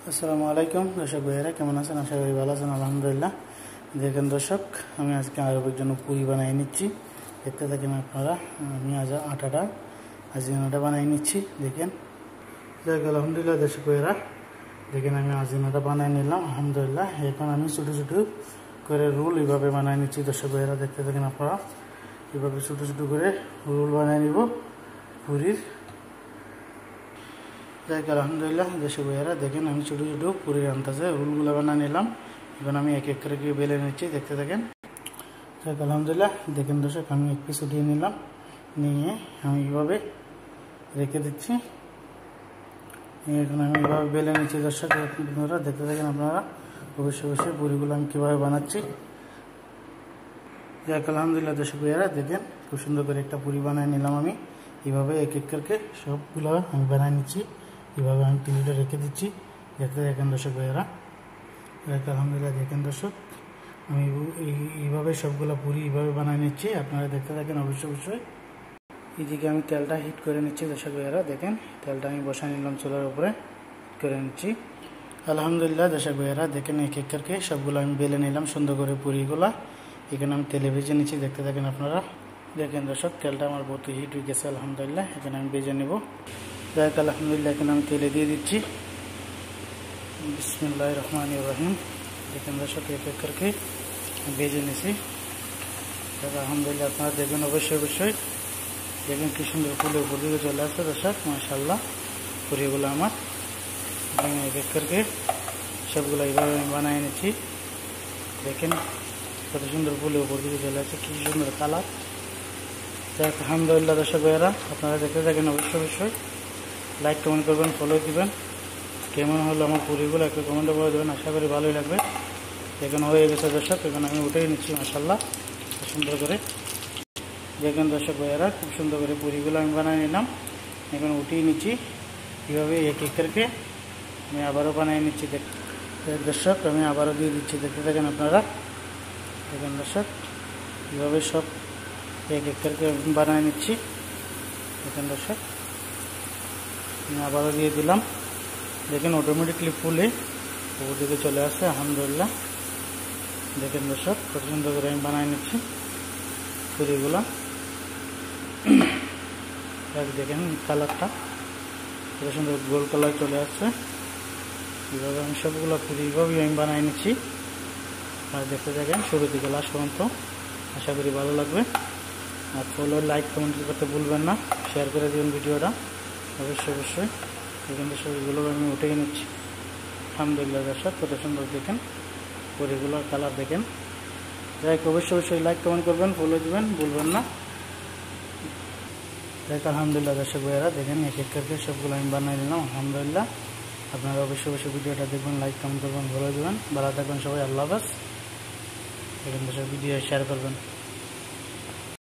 আসসালামু আলাইকুম দর্শক ভাইয়েরা, কেমন আছেন? আশা করি ভালো আছেন। আলহামদুলিল্লাহ। দেখেন দর্শক, আমি আজকে আরবের জন্য পুরি বানিয়ে নিচ্ছি। দেখতে থাকেন আপনারা। আমি আজ আটাটা আজিনাটা বানিয়ে নিচ্ছি। দেখেন আলহামদুলিল্লাহ দর্শক ভাইয়েরা, দেখেন আমি আজিনাটা বানিয়ে নিলাম আলহামদুলিল্লাহ। এখন আমি ছোটো ছোটো করে রোল এইভাবে বানিয়ে নিচ্ছি দর্শক ভাইয়েরা। দেখতে থাকেন আপনারা, এইভাবে ছোটো ছোটো করে রোল বানিয়ে নিব পুরির। যাক আলহামদুলিল্লাহ দর্শক ভাইয়েরা, দেখেন আমি ছোটো ছোটো পুরির আন্দাজে রোলগুলো বানিয়ে নিলাম। এখন আমি এক এক করে বেলে নিচ্ছি। দেখতে থাকেন। যাক আলহামদুলিল্লাহ, দেখেন দর্শক, আমি এক পিস উঠিয়ে নিলাম, নিয়ে আমি এইভাবে রেখে দিচ্ছি। এখন আমি এইভাবে বেলে নিচ্ছি দর্শক আপনারা। দেখতে থাকেন আপনারা অবশ্যই পুরিগুলো আমি কীভাবে বানাচ্ছি। যাক আলহামদুলিল্লাহ দর্শক ভাইয়েরা, দেখেন খুব সুন্দর করে একটা পুরি বানিয়ে নিলাম আমি। এইভাবে এক এক করে সবগুলো আমি বানিয়ে নিচ্ছি। এইভাবে আমি প্লেটে রেখে দিচ্ছি। দেখতে দেখেন দর্শক ভাইয়েরা। আলহামদুলিল্লাহ দেখেন দর্শক, আমি এইভাবে সবগুলো পুরি এইভাবে বানিয়ে নিচ্ছি। আপনারা দেখতে থাকেন অবশ্যই। এদিকে আমি তেলটা হিট করে নিচ্ছি দর্শক ভাইয়েরা। দেখেন তেলটা আমি বসায় নিলাম চুলার উপরে, হিট করে নিচ্ছি। আলহামদুলিল্লাহ দর্শক ভাইয়েরা, দেখেন এক এক করে সবগুলো আমি বেলে নিলাম সুন্দর করে পুরিগুলা। এখানে আমি তেলে ভেজে নিচ্ছি। দেখতে থাকেন আপনারা। দেখেন দর্শক, তেলটা আমার বহুত হিট হয়ে গেছে আলহামদুলিল্লাহ। এখানে আমি ভেজে নেব। যাক আলহামদুলিল্লাহ, এখানে আমি তেলে দিয়ে দিচ্ছি। বিসমিল্লাহির রহমানির রহিম। দেখেন দর্শক, এক এক করে ভেজে নিছি। আলহামদুলিল্লাহ আপনারা দেখবেন অবশ্যই। দেখেন কি সুন্দর ফুলের উপর দিকে চলে আসছে দর্শক, মাশাআল্লাহ। পুরিগুলো আমার এক এক করে সবগুলো এইভাবে আমি বানিয়ে নিচ্ছি। দেখেন কত সুন্দর ফুলের উপর দিকে চলে আসছে, কি সুন্দর কালার। যাক আলহামদুলিল্লাহ দর্শক ভাইয়েরা, আপনারা দেখতে থাকেন অবশ্যই। লাইক কমেন্ট করবেন, ফলো দিবেন। কেমন হলো আমার পুরিগুলো একটু কমেন্টে করে দেবেন, আশা করি ভালোই লাগবে। এখন হয়ে গেছে দর্শক, এখন আমি উঠেই নিচ্ছি মাশাআল্লাহ সুন্দর করে। দেখেন দর্শক ভাইয়েরা, খুব সুন্দর করে পুরিগুলো আমি বানিয়ে নিলাম। এখন উঠিয়ে নিচ্ছি। কীভাবে এক এক করে আমি আবারও বানিয়ে নিচ্ছি। দর্শক আমি আবারও দিয়ে দিচ্ছি। দেখতে থাকেন আপনারা। দেখেন দর্শক, কীভাবে সব এক এক করে বানিয়ে নিচ্ছি। দেখেন দর্শক, আমি আবারও দিয়ে দিলাম। দেখেন অটোমেটিকলি ফুলে উপর দিকে চলে আসছে আলহামদুলিল্লাহ। দেখেন দর্শক, কত সুন্দর করে আমি বানিয়ে নিচ্ছি পুরিগুলা। দেখেন কালারটা কত সুন্দর গোল কালার চলে আসছে। এইভাবে আমি সবগুলো পুরি এইভাবেই আমি বানিয়ে নিচ্ছি। আর দেখতে থাকেন শুরু থেকে লাস্ট পর্যন্ত, আশা করি ভালো লাগবে। আর ফলো লাইক কমেন্ট করতে ভুলবেন না, শেয়ার করে দেবেন ভিডিওটা অবশ্যই। এখান থেকে সবগুলো আমি উঠেই নিচ্ছি আলহামদুলিল্লাহ। দর্শক কত সুন্দর দেখেন পুরিগুলোর কালার দেখেন। যাই অবশ্যই লাইক কমেন্ট করবেন, ফলো দিবেন ভুলবেন না। যাই আলহামদুলিল্লাহ দর্শক ভাইয়েরা, দেখেন এক এক করে সবগুলো আমি বানিয়ে নিলাম আলহামদুলিল্লাহ। আপনারা অবশ্যই ভিডিওটা দেখবেন, লাইক কমেন্ট করবেন, ফলো দিবেন। ভালো থাকবেন সবাই, আল্লাহ হাফেজ। এখান থেকে ভিডিও শেয়ার করবেন।